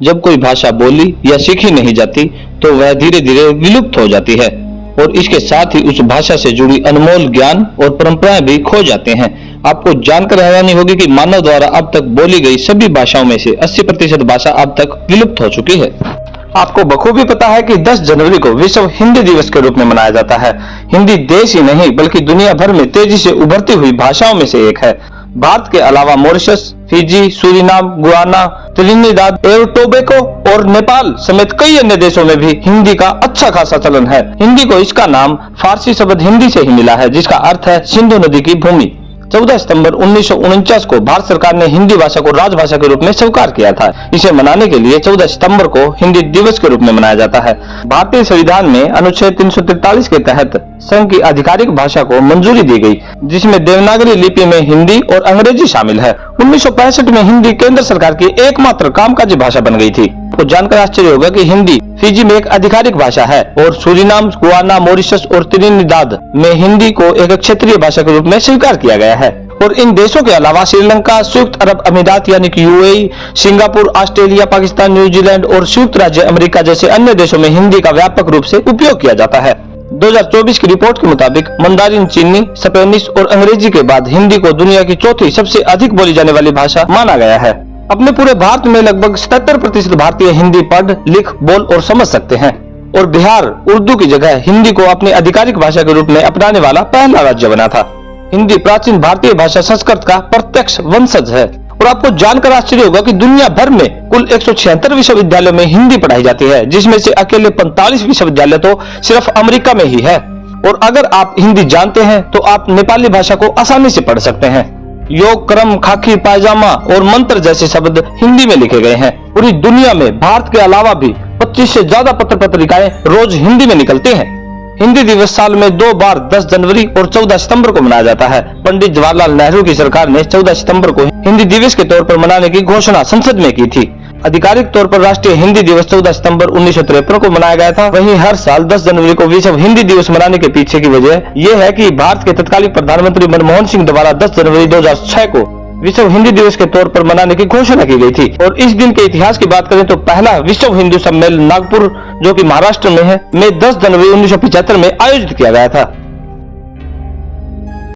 जब कोई भाषा बोली या सीखी नहीं जाती तो वह धीरे धीरे विलुप्त हो जाती है और इसके साथ ही उस भाषा से जुड़ी अनमोल ज्ञान और परंपराएं भी खो जाते हैं। आपको जानकर हैरानी होगी कि मानव द्वारा अब तक बोली गई सभी भाषाओं में से 80% भाषा अब तक विलुप्त हो चुकी है। आपको बखूबी पता है कि 10 जनवरी को विश्व हिंदी दिवस के रूप में मनाया जाता है। हिंदी देश ही नहीं बल्कि दुनिया भर में तेजी से उभरती हुई भाषाओं में से एक है। भारत के अलावा Mauritius, Fiji, Suriname, Guyana, Trinidad एवं टोबैगो और नेपाल समेत कई अन्य देशों में भी हिंदी का अच्छा खासा चलन है। हिंदी को इसका नाम फारसी शब्द हिंदी से ही मिला है, जिसका अर्थ है सिंधु नदी की भूमि। 14 सितंबर 1949 को भारत सरकार ने हिंदी भाषा को राजभाषा के रूप में स्वीकार किया था। इसे मनाने के लिए 14 सितंबर को हिंदी दिवस के रूप में मनाया जाता है। भारतीय संविधान में अनुच्छेद 343 के तहत संघ की आधिकारिक भाषा को मंजूरी दी गई, जिसमें देवनागरी लिपि में हिंदी और अंग्रेजी शामिल है। 1965 में हिंदी केंद्र सरकार की एकमात्र कामकाजी भाषा बन गई थी। तो जानकर आश्चर्य होगा कि हिंदी फिजी में एक आधिकारिक भाषा है और सूरीनाम, गुयाना, मॉरिशस और त्रिनिदाद में हिंदी को एक क्षेत्रीय भाषा के रूप में स्वीकार किया गया है। और इन देशों के अलावा श्रीलंका, संयुक्त अरब अमीरात यानी कि UAE, Singapore, Australia, Pakistan, New Zealand और संयुक्त राज्य अमेरिका जैसे अन्य देशों में हिंदी का व्यापक रूप से उपयोग किया जाता है। 2024 की रिपोर्ट के मुताबिक मंदारिन, चीनी, स्पेनिश और अंग्रेजी के बाद हिंदी को दुनिया की चौथी सबसे अधिक बोली जाने वाली भाषा माना गया है। अपने पूरे भारत में लगभग 77% भारतीय हिंदी पढ़, लिख, बोल और समझ सकते हैं और बिहार उर्दू की जगह हिंदी को अपनी आधिकारिक भाषा के रूप में अपनाने वाला पहला राज्य बना था। हिंदी प्राचीन भारतीय भाषा संस्कृत का प्रत्यक्ष वंशज है। और आपको जानकर आश्चर्य होगा कि दुनिया भर में कुल 176 विश्वविद्यालयों में हिंदी पढ़ाई जाती है, जिसमें से अकेले 45 विश्वविद्यालय तो सिर्फ अमेरिका में ही है। और अगर आप हिंदी जानते हैं तो आप नेपाली भाषा को आसानी से पढ़ सकते हैं। योग, क्रम, खाकी, पायजामा और मंत्र जैसे शब्द हिंदी में लिखे गए हैं। पूरी दुनिया में भारत के अलावा भी 25 से ज्यादा पत्र पत्रिकाएं रोज हिंदी में निकलते हैं। हिंदी दिवस साल में 2 बार 10 जनवरी और 14 सितंबर को मनाया जाता है। पंडित जवाहरलाल नेहरू की सरकार ने 14 सितंबर को हिंदी दिवस के तौर पर मनाने की घोषणा संसद में की थी। आधिकारिक तौर पर राष्ट्रीय हिंदी दिवस 14 सितंबर 1953 को मनाया गया था। वहीं हर साल 10 जनवरी को विश्व हिंदी दिवस मनाने के पीछे की वजह यह है कि भारत के तत्कालीन प्रधानमंत्री मनमोहन सिंह द्वारा 10 जनवरी 2006 को विश्व हिंदी दिवस के तौर पर मनाने की घोषणा की गई थी। और इस दिन के इतिहास की बात करें तो पहला विश्व हिंदू सम्मेलन नागपुर, जो कि महाराष्ट्र में है, में 10 जनवरी 1975 में आयोजित किया गया था।